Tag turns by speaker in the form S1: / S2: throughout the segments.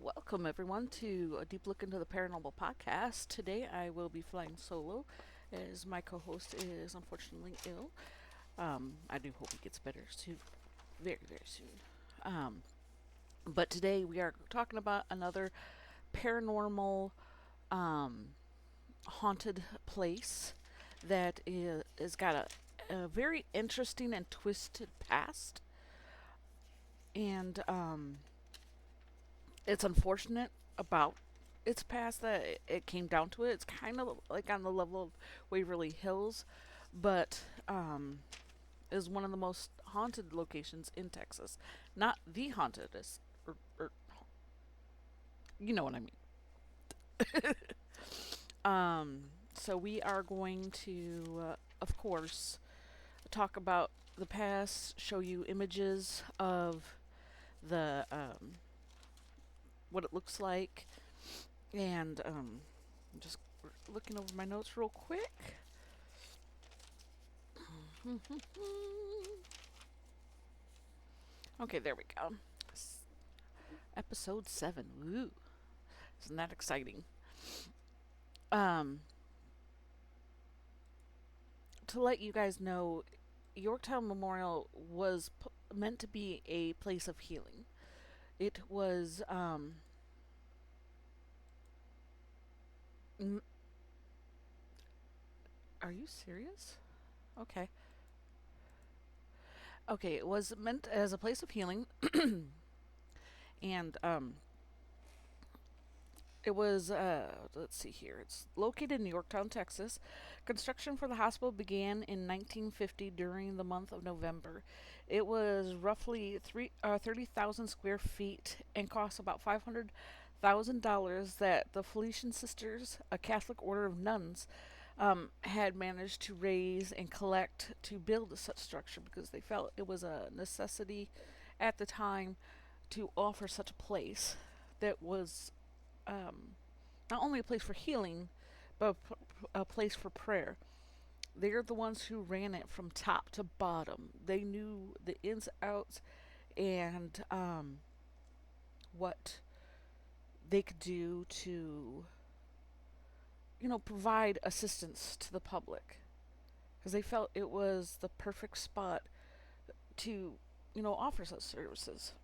S1: Welcome, everyone, to a deep look into the paranormal podcast. Today, I will be flying solo as my co host is unfortunately ill. I do hope he gets better soon, very, very soon. Um, but today, we are talking about another paranormal haunted place that is got a very interesting and twisted past. And it's unfortunate about its past that it came down to it. It's kind of like on the level of Waverly Hills, but is one of the most haunted locations in Texas. Not the hauntedest, or you know what I mean. So we are going to, of course, talk about the past, show you images of the what it looks like, and just looking over my notes real quick. Okay, there we go. Episode 7. Woo. Isn't that exciting? Um, to let you guys know, Yorktown Memorial was meant to be a place of healing. It was, m- are you serious? Okay. Okay, it was meant as a place of healing, and it was, let's see here. It's located in Yorktown, Texas. Construction for the hospital began in 1950 during the month of November. It was roughly 30,000 square feet and cost about $500,000 that the Felician Sisters, a Catholic order of nuns, had managed to raise and collect to build such structure because they felt it was a necessity at the time to offer such a place that was not only a place for healing, but a place for prayer. They're the ones who ran it from top to bottom. They knew the ins, outs, and what they could do to, provide assistance to the public. Because they felt it was the perfect spot to, offer such services.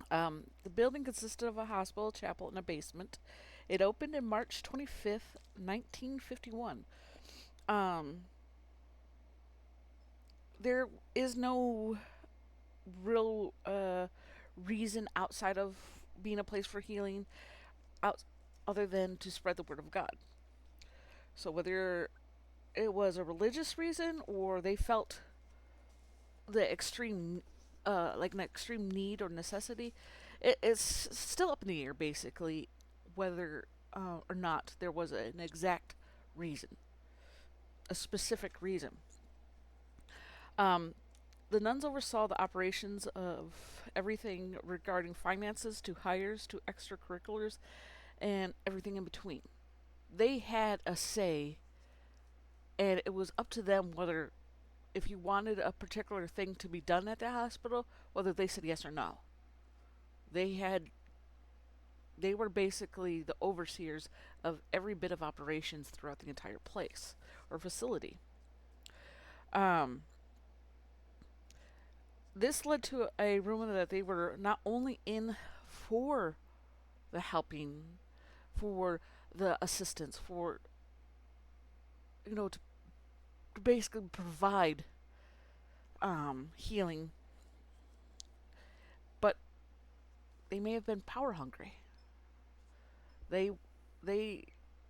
S1: The building consisted of a hospital, chapel, and a basement. It opened in March 25th, 1951. Um, there is no real reason outside of being a place for healing out other than to spread the word of God. So whether it was a religious reason or they felt the extreme like an extreme need or necessity, it's still up in the air basically whether or not there was an exact reason, a specific reason. Um, the nuns oversaw the operations of everything regarding finances to hires to extracurriculars and everything in between. They had a say, and it was up to them whether, if you wanted a particular thing to be done at the hospital, whether they said yes or no. They had they were basically the overseers of every bit of operations throughout the entire place or facility. Um, this led to a rumor that they were not only in for the helping, for the assistance, for to basically provide healing, but they may have been power hungry. They they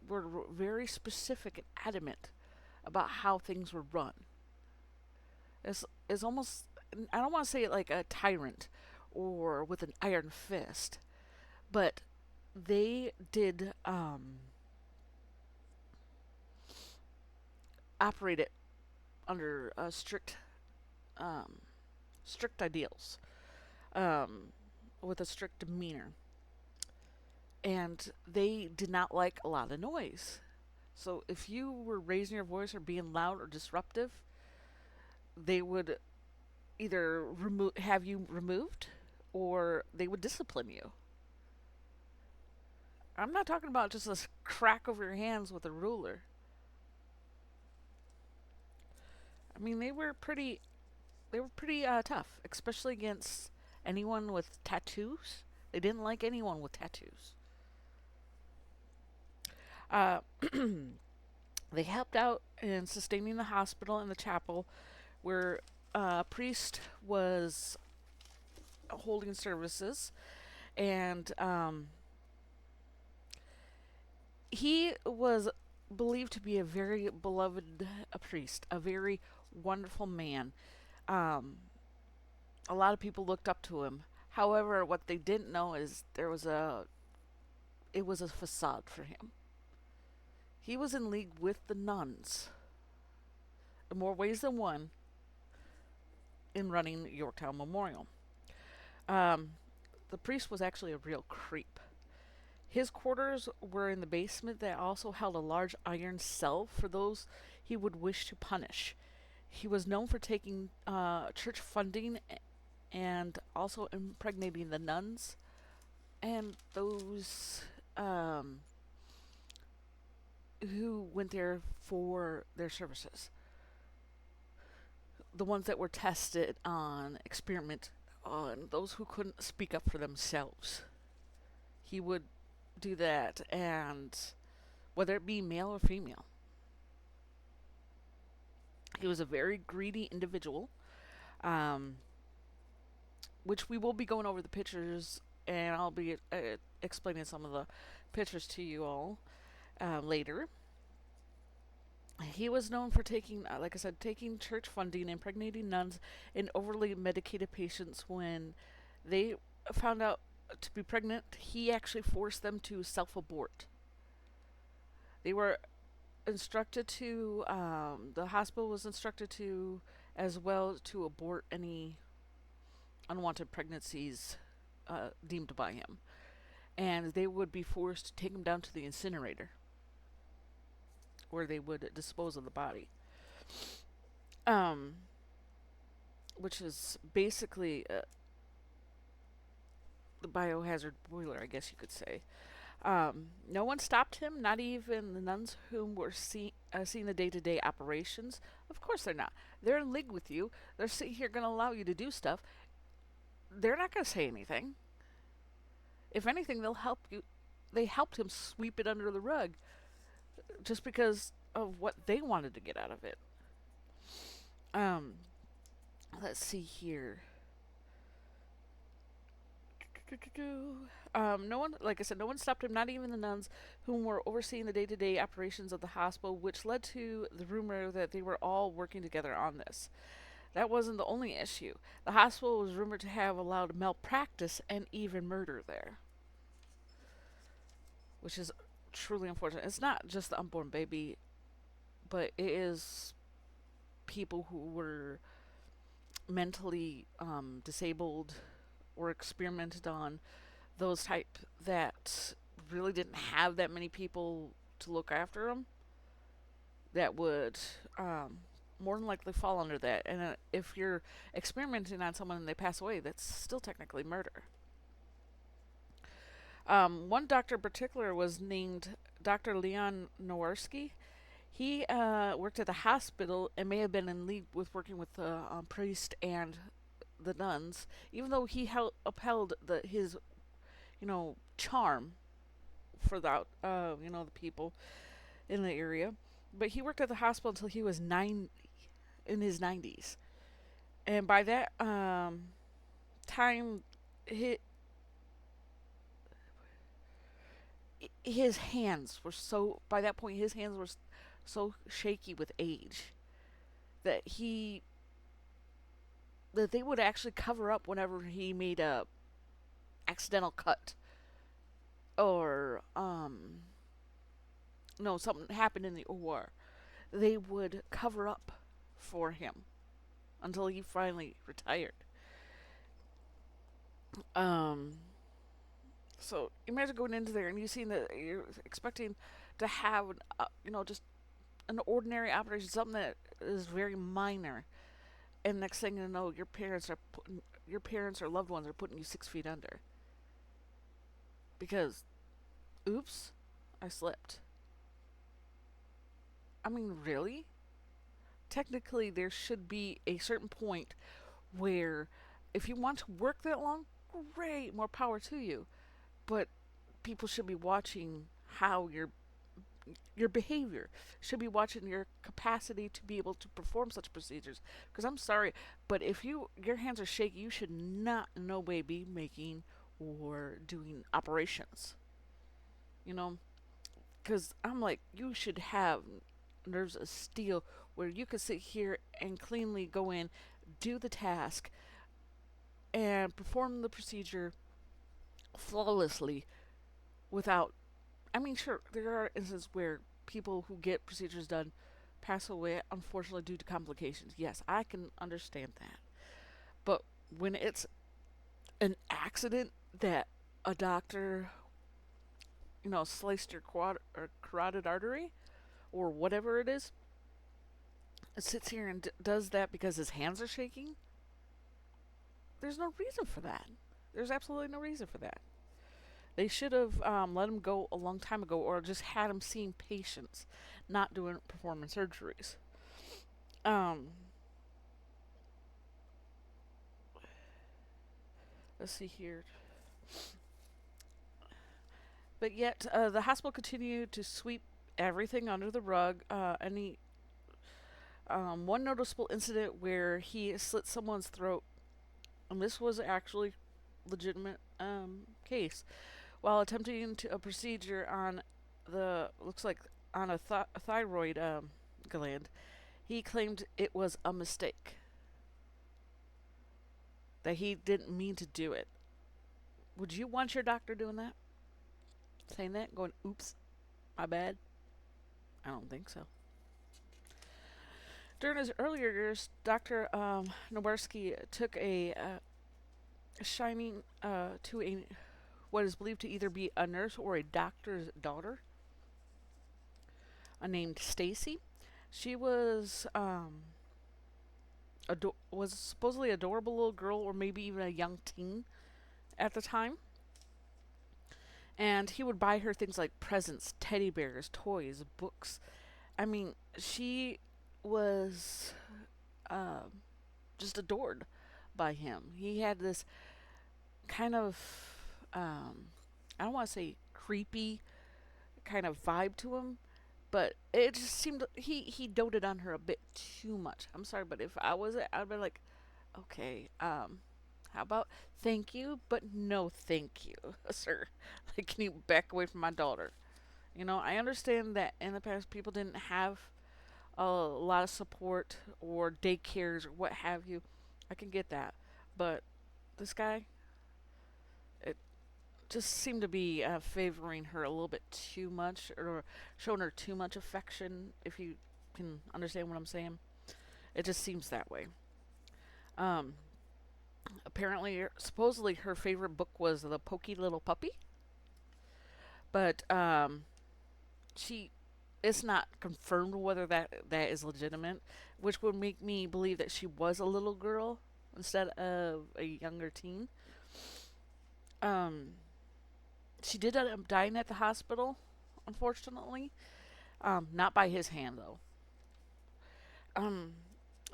S1: were very specific and adamant about how things were run. It's almost, I don't want to say it like a tyrant or with an iron fist, but they did operate it under um, strict ideals, um, with a strict demeanor, and they did not like a lot of noise. So if you were raising your voice or being loud or disruptive, they would either have you removed or they would discipline you. I'm not talking about just a crack over your hands with a ruler. I mean, they were pretty tough, especially against anyone with tattoos. They didn't like anyone with tattoos. Uh, they helped out in sustaining the hospital and the chapel, where a priest was holding services, and he was believed to be a very beloved priest, a very wonderful man. Um, a lot of people looked up to him. However, what they didn't know is it was a facade for him. He was in league with the nuns in more ways than one in running Yorktown Memorial. Um, the priest was actually a real creep. His quarters were in the basement that also held a large iron cell for those he would wish to punish. He was known for taking church funding and also impregnating the nuns and those who went there for their services. The ones that were tested on experiment on those who couldn't speak up for themselves. He would do that, and whether it be male or female. He was a very greedy individual, um, which we will be going over the pictures, and I'll be explaining some of the pictures to you all later. He was known for taking, like I said, taking church funding, impregnating nuns, and overly medicated patients when they found out to be pregnant. He actually forced them to self abort. They were instructed to, the hospital was instructed to, as well, to abort any unwanted pregnancies deemed by him. And they would be forced to take him down to the incinerator where they would dispose of the body. Um, which is basically the biohazard boiler, I guess you could say. No one stopped him, not even the nuns whom were seeing the day to day operations. Of course they're not. They're in league with you. They're sitting here going to allow you to do stuff. They're not going to say anything. If anything, they'll help you. They helped him sweep it under the rug just because of what they wanted to get out of it. Um, let's see here. No one, like I said, no one stopped him, not even the nuns whom were overseeing the day to day operations of the hospital, which led to the rumor that they were all working together on this. That wasn't the only issue. The hospital was rumored to have allowed malpractice and even murder there, which is truly unfortunate. It's not just the unborn baby, but it is people who were mentally disabled or experimented on, those type that really didn't have that many people to look after them, that would more than likely fall under that. And if you're experimenting on someone and they pass away, that's still technically murder. One doctor in particular was named Dr. Leon Nowarski. He worked at the hospital and may have been in league with working with the priest and the nuns, even though he upheld his, charm for the people in the area. But he worked at the hospital until he was in his 90s, and by that time, his hands were so. By that point, his hands were so shaky with age that they would actually cover up whenever he made a accidental cut, or no, something happened in the OR. They would cover up for him until he finally retired. Um, so imagine going into there and you seeing that you're expecting to have, just an ordinary operation, something that is very minor, and next thing you know, your parents or loved ones are putting you 6 feet under because Oops, I slipped. I mean, really? Technically, there should be a certain point where if you want to work that long, great, more power to you. But people should be watching how your behavior should be watching your capacity to be able to perform such procedures. Because I'm sorry, but if your hands are shaky, you should not in no way be making or doing operations. You know, because I'm like, you should have nerves of steel where you could sit here and cleanly go in, do the task, and perform the procedure flawlessly without. I mean, sure, there are instances where people who get procedures done pass away, unfortunately, due to complications. Yes, I can understand that. But when it's an accident that a doctor, sliced your or carotid artery or whatever it is, sits here and does that because his hands are shaking, there's no reason for that. There's absolutely no reason for that. They should have let him go a long time ago, or just had him seeing patients, not doing performing surgeries. Um, let's see here. But yet, the hospital continued to sweep everything under the rug. One noticeable incident where he slit someone's throat, and this was actually legitimate case, while attempting a procedure on the looks like on a thyroid gland. He claimed it was a mistake, that he didn't mean to do it. Would you want your doctor doing that? Saying that? Going, oops, my bad? I don't think so. During his earlier years, Dr. Nowarski took a shining to a what is believed to either be a nurse or a doctor's daughter, named Stacy. She was supposedly adorable little girl, or maybe even a young teen at the time. And he would buy her things like presents, teddy bears, toys, books. I mean, she was just adored by him. He had this kind of, I don't want to say creepy kind of vibe to him, but it just seemed he doted on her a bit too much. I'm sorry, but if I was it, I'd be like, okay, how about thank you, but no thank you, sir. Like, can you back away from my daughter? I understand that in the past people didn't have a lot of support or daycares or what have you. I can get that, but this guy, it just seemed to be favoring her a little bit too much, or showing her too much affection. If you can understand what I'm saying, it just seems that way. Um, Apparently, supposedly, her favorite book was The Pokey Little Puppy, but she it's not confirmed whether that is legitimate, which would make me believe that she was a little girl instead of a younger teen. Um, she did end up dying at the hospital, unfortunately. Not by his hand though. Um,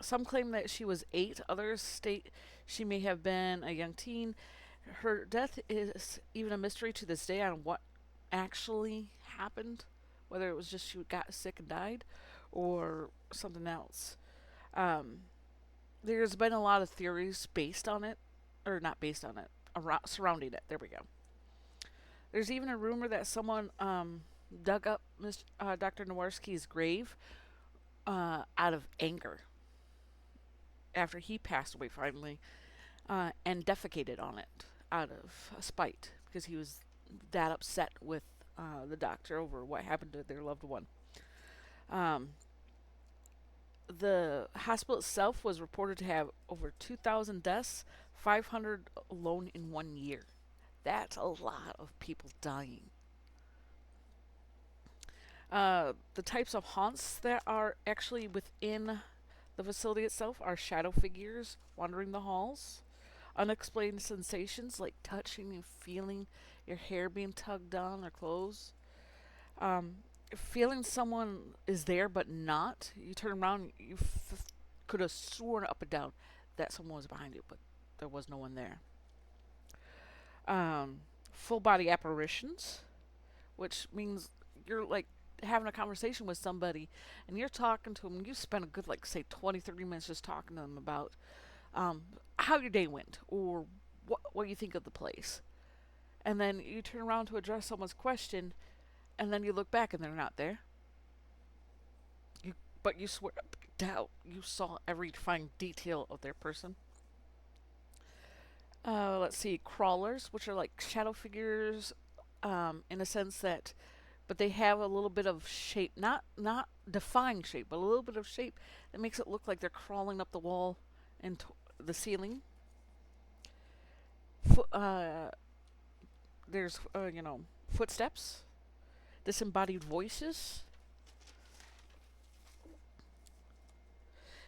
S1: some claim that she was 8. Others state she may have been a young teen. Her death is even a mystery to this day on what actually happened, whether it was just she got sick and died, or something else. Um, there's been a lot of theories based on it, or not based on it, surrounding it. There we go. There's even a rumor that someone dug up Dr. Nowarski's grave out of anger after he passed away finally, and defecated on it out of spite because he was that upset with the doctor over what happened to their loved one. Um, the hospital itself was reported to have over 2,000 deaths, 500 alone in 1 year. That's a lot of people dying. The types of haunts that are actually within the facility itself are shadow figures wandering the halls, unexplained sensations like touching and feeling your hair being tugged on, or clothes. Um, Feeling someone is there but not. You turn around, you could have sworn up and down that someone was behind you, but there was no one there. Um, Full body apparitions, which means you're like having a conversation with somebody and you're talking to them. You spend a good, like, say, 20, 30 minutes just talking to them about um, how your day went or what you think of the place. And then you turn around to address someone's question, and then you look back and they're not there. You, but you swear up and down you saw every fine detail of their person. Let's see, crawlers, which are like shadow figures, in a sense that, but they have a little bit of shape, not defined shape, but a little bit of shape that makes it look like they're crawling up the wall and the ceiling. Fo- uh, there's footsteps, disembodied voices.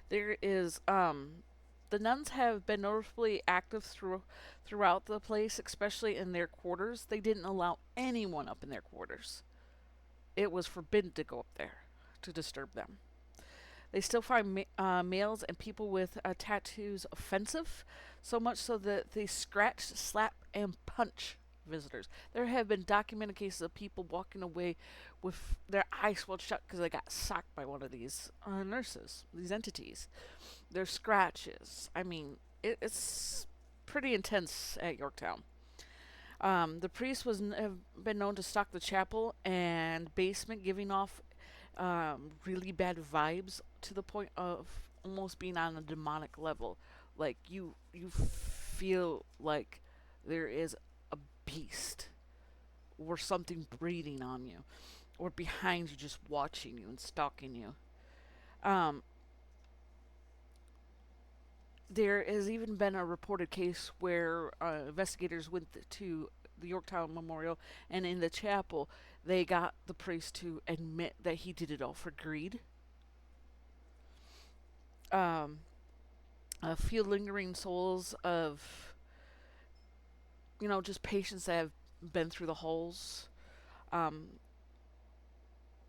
S1: There is the nuns have been noticeably active throughout the place, especially in their quarters. They didn't allow anyone up in their quarters. It was forbidden to go up there to disturb them. They still find males and people with tattoos offensive, so much so that they scratch, slap, and punch visitors. There have been documented cases of people walking away with their eyes swelled shut because they got socked by one of these nurses, these entities. Their scratches. I mean, it's pretty intense at Yorktown. The priest have been known to stalk the chapel and basement, giving off really bad vibes to the point of almost being on a demonic level. Like you feel like there is a beast or something breathing on you, or behind you, just watching you and stalking you. Um, there has even been a reported case where investigators went to the Yorktown Memorial, and in the chapel, they got the priest to admit that he did it all for greed. Um, a few lingering souls of, just patients that have been through the holes. Um,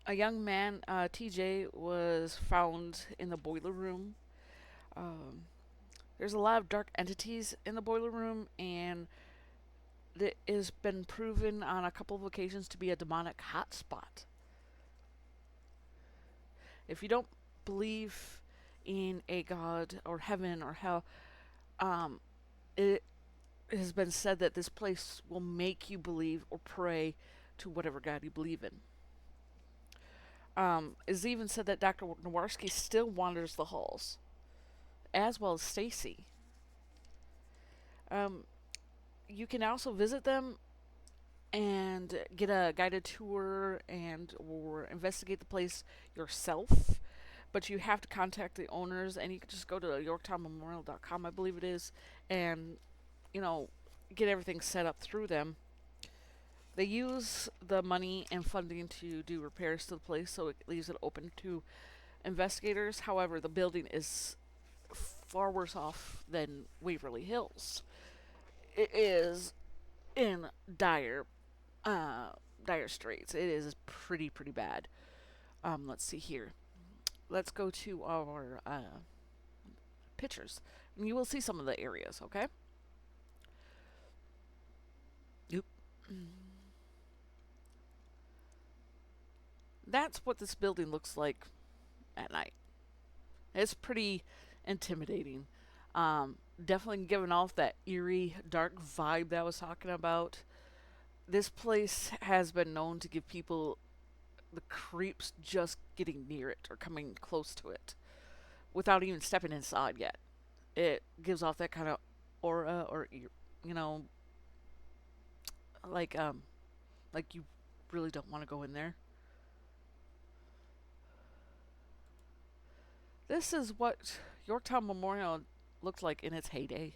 S1: a young man, TJ, was found in the boiler room. Um, there's a lot of dark entities in the boiler room, and it has been proven on a couple of occasions to be a demonic hotspot. If you don't believe in a god or heaven or hell, um, it has been said that this place will make you believe or pray to whatever god you believe in. It's even said that Dr. Nowarski still wanders the halls, as well as Stacy. Um, you can also visit them and get a guided tour and or investigate the place yourself. But you have to contact the owners, and you can just go to yorktownmemorial.com, I believe it is, and you know get everything set up through them. They use the money and funding to do repairs to the place, so it leaves it open to investigators. However, the building is far worse off than Waverly Hills. It is in uh, dire straits. It is pretty bad. Let's see here. Let's go to our pictures, and you will see some of the areas. Okay. Yep. That's what this building looks like at night. It's pretty intimidating. Definitely giving off that eerie, dark vibe that I was talking about. This place has been known to give people the creeps just getting near it or coming close to it without even stepping inside yet. It gives off that kind of aura, or you know, like like you really don't want to go in there. This is what Yorktown Memorial looked like in its heyday.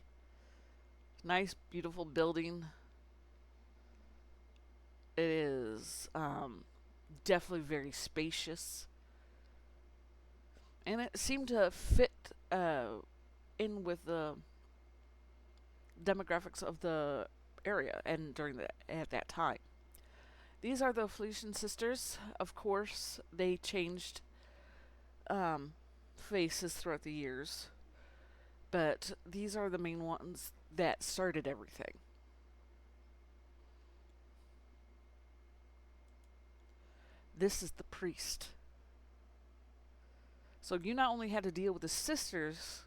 S1: Nice, beautiful building. It is definitely very spacious, and it seemed to fit in with the demographics of the area and at that time. These are the Felician sisters. Of course, they changed um, faces throughout the years, but these are the main ones that started everything. This is the priest. So you not only had to deal with the sisters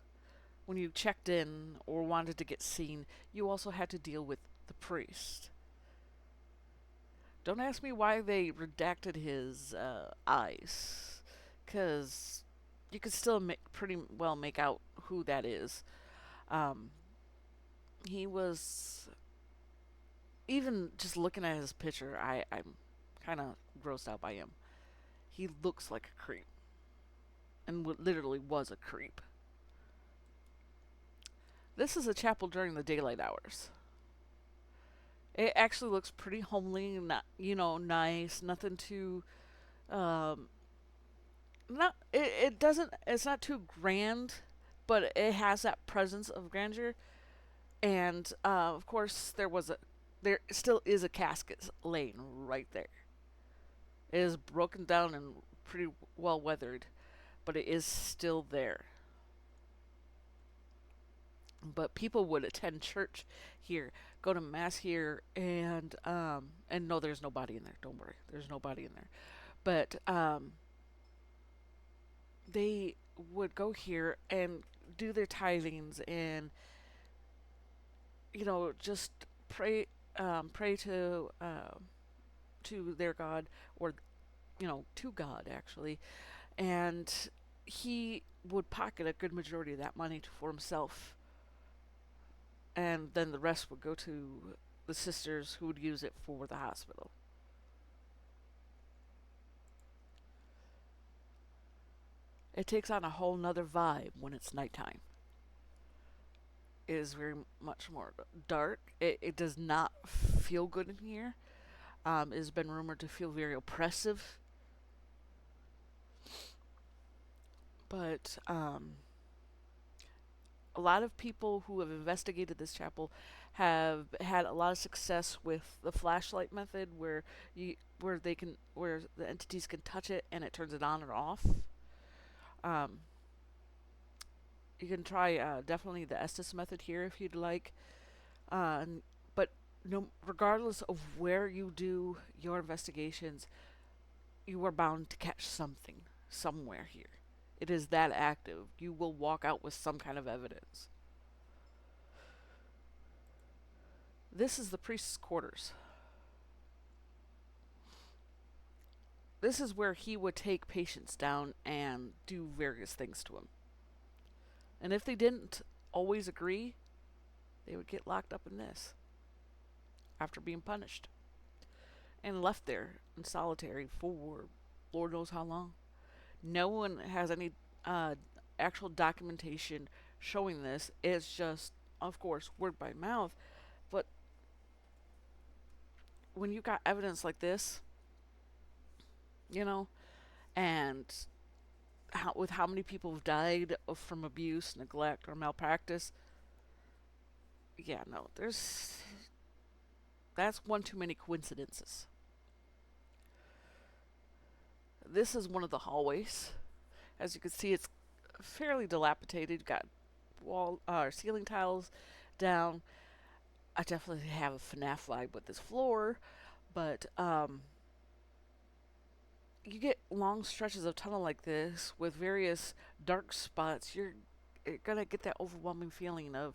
S1: when you checked in or wanted to get seen, you also had to deal with the priest. Don't ask me why they redacted his eyes, because you could still pretty well make out who that is. Um, he was, even just looking at his picture, I'm kind of grossed out by him. He looks like a creep, and literally was a creep. This is a chapel during the daylight hours. It actually looks pretty homely, not nice, nothing too um, not it doesn't it's not too grand, but it has that presence of grandeur. And of course, there still is a casket laying right there. It is broken down and pretty well weathered, but it is still there. But people would attend church here, go to mass here, and no, there's nobody in there. Don't worry, there's nobody in there. But they would go here and do their tithings and just pray to their God, or to God actually, and he would pocket a good majority of that money for himself, and then the rest would go to the sisters who would use it for the hospital. It takes on a whole nother vibe when it's nighttime. It is very much more dark. It does not feel good in here. It has been rumored to feel very oppressive, but a lot of people who have investigated this chapel have had a lot of success with the flashlight method, where the entities can touch it and it turns it on or off. Um, you can try definitely the Estes method here if you'd like. But no, regardless of where you do your investigations, you are bound to catch something somewhere here. It is that active. You will walk out with some kind of evidence. This is the priest's quarters. This is where he would take patients down and do various things to them. And if they didn't always agree, they would get locked up in this after being punished and left there in solitary for Lord knows how long. No one has any actual documentation showing this. It's just, of course, word by mouth. But when you got evidence like this, you know, and with how many people have died from abuse, neglect, or malpractice, yeah, no, that's one too many coincidences. This is one of the hallways. As you can see, it's fairly dilapidated. You've got ceiling tiles down. I definitely have a FNAF vibe with this floor, but you get long stretches of tunnel like this with various dark spots. You're gonna get that overwhelming feeling of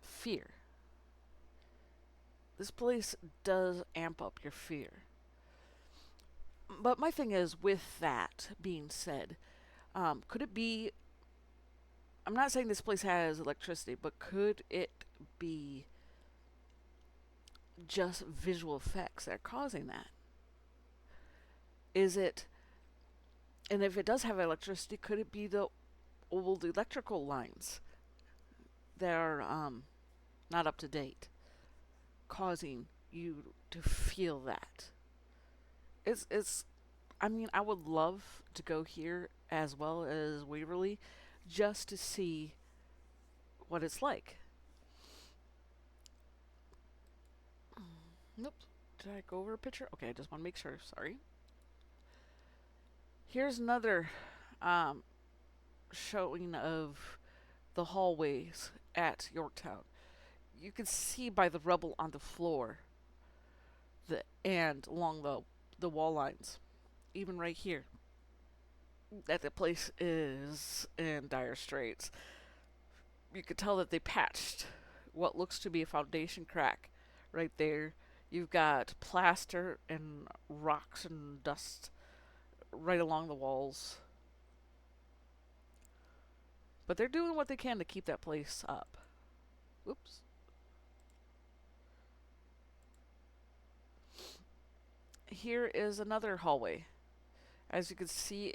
S1: fear. This place does amp up your fear. But my thing is, with that being said, could it be? I'm not saying this place has electricity, but could it be just visual effects that are causing that? Is it? And if it does have electricity, could it be the old electrical lines that are not up to date, causing you to feel that? It's. I mean, I would love to go here as well as Waverly, just to see what it's like. Nope. Did I go over a picture? Okay, I just want to make sure. Sorry. Here's another um, showing of the hallways at Yorktown. You can see by the rubble on the floor and along the wall lines, even right here, that the place is in dire straits. You could tell that they patched what looks to be a foundation crack right there. You've got plaster and rocks and dust right along the walls. But they're doing what they can to keep that place up. Oops. Here is another hallway. As you can see,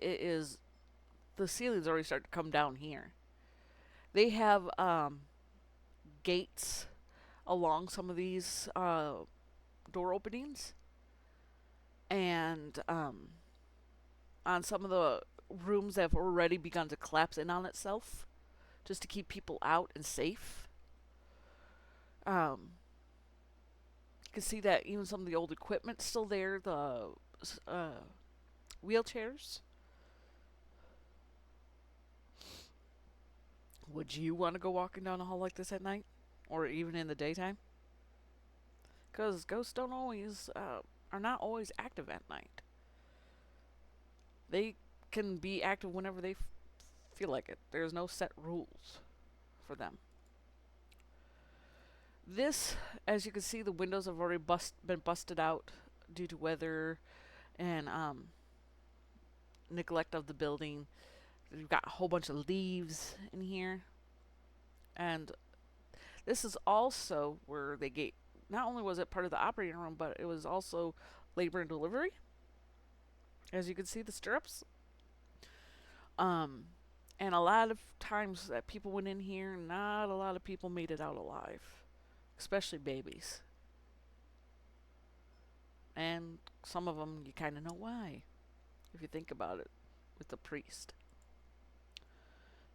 S1: the ceilings already start to come down here. They have gates along some of these door openings, and on some of the rooms that have already begun to collapse in on itself, just to keep people out and safe. You can see that even some of the old equipment's still there. The wheelchairs. Would you want to go walking down a hall like this at night, or even in the daytime? Because ghosts don't always are not always active at night. They can be active whenever they feel like it. There's no set rules for them. This, as you can see, the windows have already been busted out due to weather and neglect of the building. You've got a whole bunch of leaves in here. And this is also where they get, not only was it part of the operating room, but it was also labor and delivery. As you can see, the stirrups. And a lot of times that people went in here, not a lot of people made it out alive, especially babies. And some of them, you kind of know why, if you think about it, with the priest.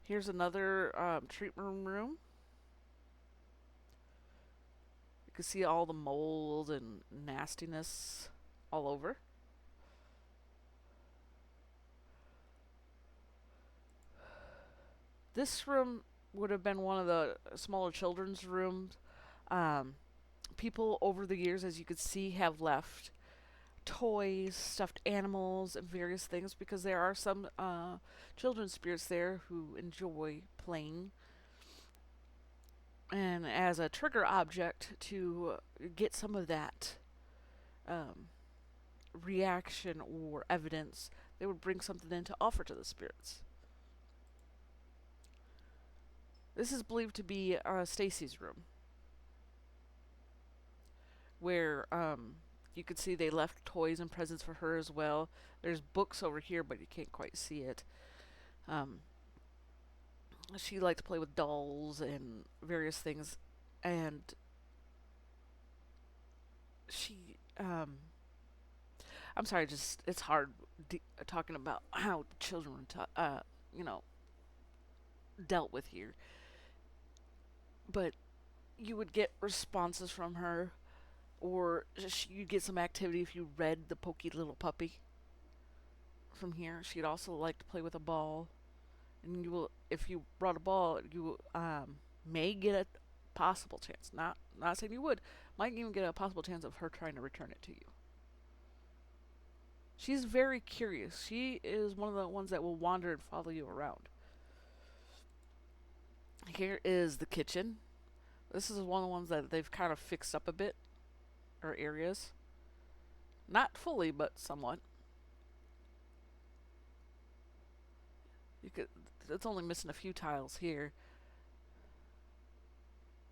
S1: Here's another treatment room. You can see all the mold and nastiness all over. This room would have been one of the smaller children's rooms. People over the years, as you could see, have left toys, stuffed animals, and various things because there are some children's spirits there who enjoy playing. And as a trigger object to get some of that reaction or evidence, they would bring something in to offer to the spirits. This is believed to be Stacy's room, where you could see they left toys and presents for her as well. There's books over here, but you can't quite see it. She liked to play with dolls and various things, and she I'm sorry, just it's hard talking about how children you know dealt with here, but you would get responses from her, or you'd get some activity if you read The Pokey Little Puppy from here. She'd also like to play with a ball, and you will, if you brought a ball, you may get a possible chance. Not saying you would, might even get a possible chance of her trying to return it to you. She's very curious. She is one of the ones that will wander and follow you around. Here is the kitchen. This is one of the ones that they've kind of fixed up a bit, or areas. Not fully, but somewhat. You could. It's only missing a few tiles here,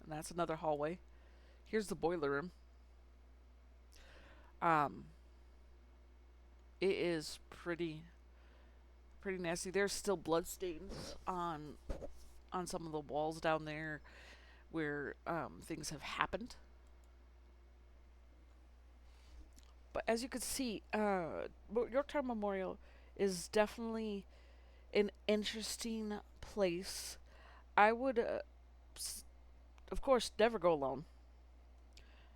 S1: and that's another hallway. Here's the boiler room. It is pretty nasty. There's still blood stains on some of the walls down there where things have happened. But as you can see, Yorktown Memorial is definitely an interesting place. I would of course, never go alone.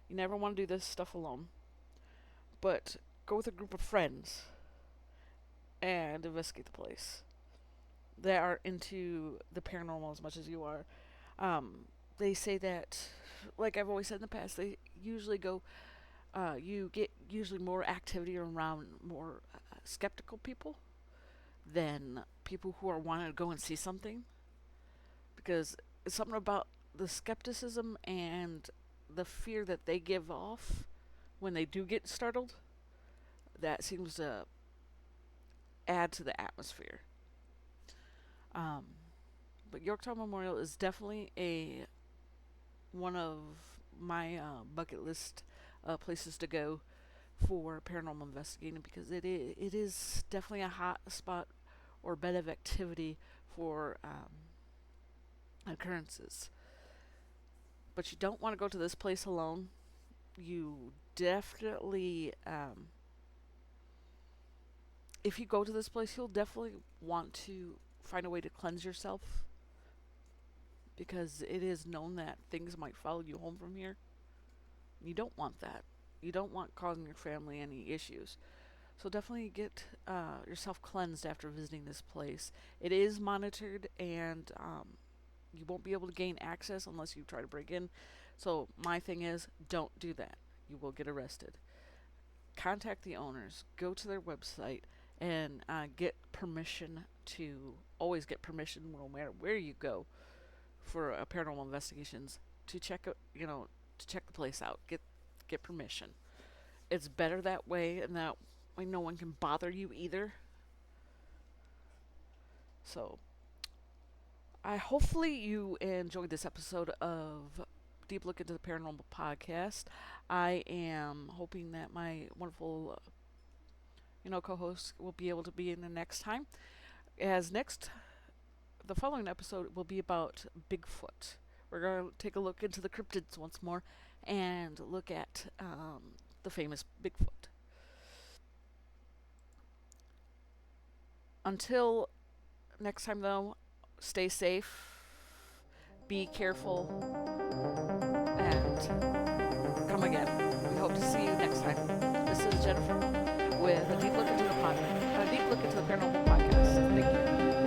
S1: You never want to do this stuff alone. But go with a group of friends and investigate the place that are into the paranormal as much as you are. They say that, like I've always said in the past, they usually go. You get usually more activity around more skeptical people than people who are wanting to go and see something, because it's something about the skepticism and the fear that they give off when they do get startled that seems to add to the atmosphere. Um, but Yorktown Memorial is definitely a one of my bucket list places to go for paranormal investigating, because it is definitely a hot spot or bed of activity for occurrences. But you don't want to go to this place alone. You definitely, if you go to this place, you'll definitely want to find a way to cleanse yourself, because it is known that things might follow you home from here. You don't want that. You don't want causing your family any issues. So definitely get yourself cleansed after visiting this place. It is monitored, and you won't be able to gain access unless you try to break in. So my thing is, don't do that. You will get arrested. Contact the owners. Go to their website and get permission to always get permission, no matter where you go for paranormal investigations, to check to check the place out. Get permission. It's better that way, and that way no one can bother you either. So I hopefully you enjoyed this episode of Deep Look into the Paranormal podcast. I am hoping that my wonderful co-host will be able to be in the next time. As next, the following episode will be about Bigfoot. We're going to take a look into the cryptids once more and look at the famous Bigfoot. Until next time, though, stay safe, be careful, and come again. We hope to see you next time. This is Jennifer with a deep look into the paranormal podcast. Thank you.